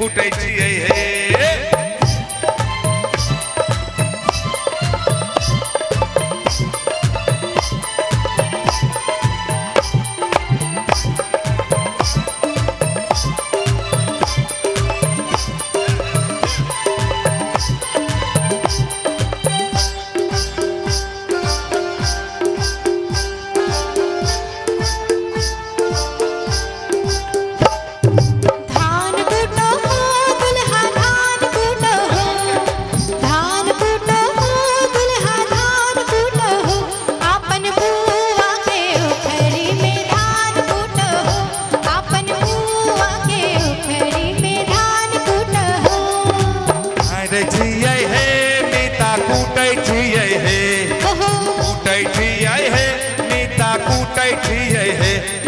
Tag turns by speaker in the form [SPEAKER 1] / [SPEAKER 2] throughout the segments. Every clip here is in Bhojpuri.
[SPEAKER 1] कुटै छियै हे।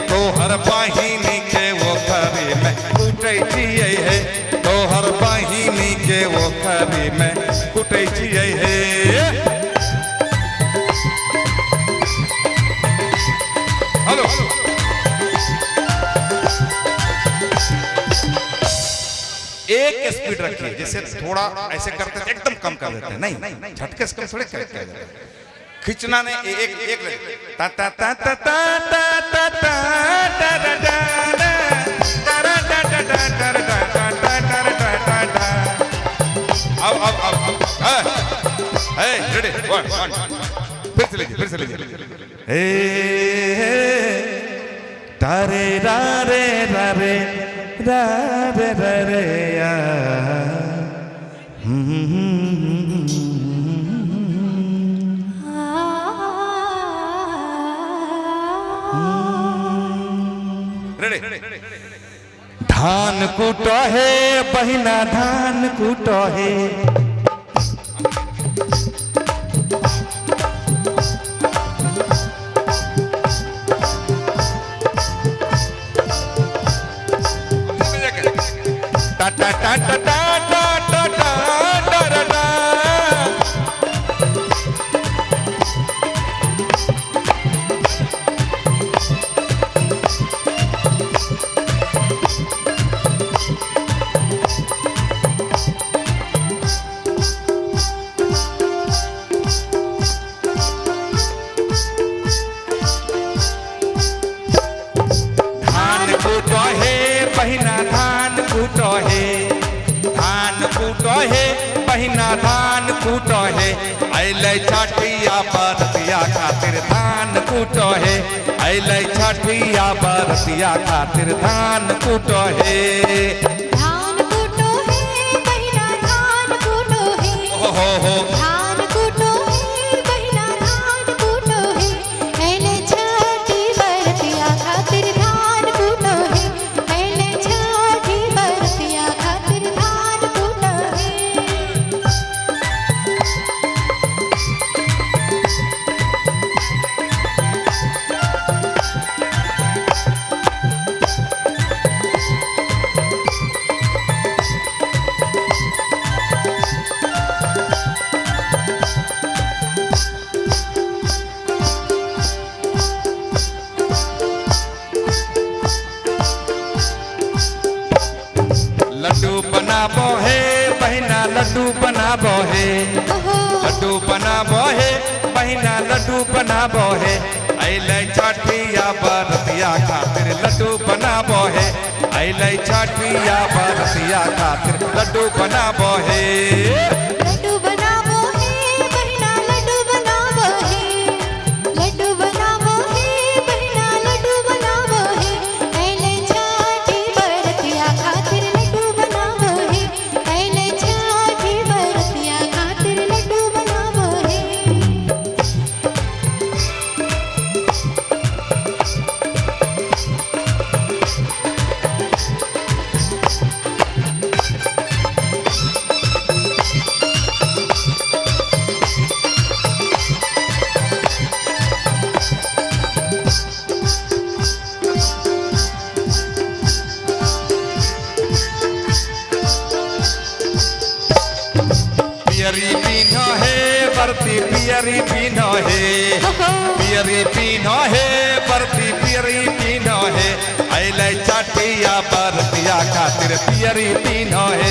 [SPEAKER 1] तोहर बहिनी के वो खरी में कुटै छियै हे। तोहर बहिनी के वो खरी में कुटै छियै हे। हेलो एक स्पीड रखिए, जैसे थोड़ा ऐसे करते थे एकदम कम कर देते हैं, नहीं झटके से कम थोड़े करते हैं। खींचना ने एक ता ता ता ता ता ता ता ता फिर से लीजिए हे तारे रे रे रे रे या धान कूटो है बहिना धान कूटो है। टा टा टा टा टा टा टा टा बहिना धान कूटो है। अलै छठिया बरतिया खातिर धान कूटो है। अलै छठिया बरतिया खातिर धान कूटो है।
[SPEAKER 2] धान कूटो है बहिना धान कूटो है।
[SPEAKER 1] हो
[SPEAKER 2] धान कूटो है बहिना धान कूटो है। अलै छठी बरतिया खातिर धान कूटो है। अलै छठी बरतिया खातिर धान कूटो है।
[SPEAKER 1] लड्डू बनाबो है बहिना लड्डू बनाबो है। लड्डू बनाबो है बहिना लड्डू बनाबो है। अलै छठिया बरतिया खातिर लड्डू बनाबो है। अलै छठिया बरतिया खातिर लड्डू बनाबो है।
[SPEAKER 2] लड्डू बनाबो है बहिना लड्डू बनाबो है। लड्डू बनाबो है बहिना लड्डू बनाबो है। अलै छठी बरतिया खातिर लड्डू बनाबो है। अलै छठी बरतिया खातिर लड्डू बनाबो है।
[SPEAKER 1] पियरी पीनो है बरती पियरी पीनो है। पियरी पीनो है बरती पियरी पीनो है। अलै छठिया बरती बरतिया खातिर पियरी पीनो है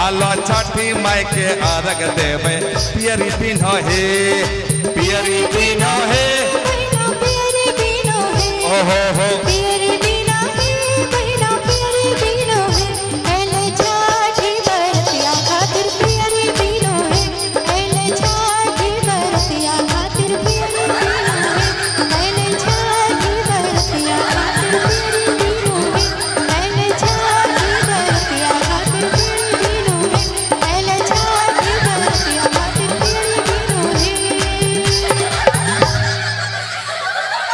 [SPEAKER 1] आलो छठी माई के अर्घ देवे पियरी पीनो है पियरी पीनो है
[SPEAKER 2] बहिना पियरी बीनो है
[SPEAKER 1] ओहो हो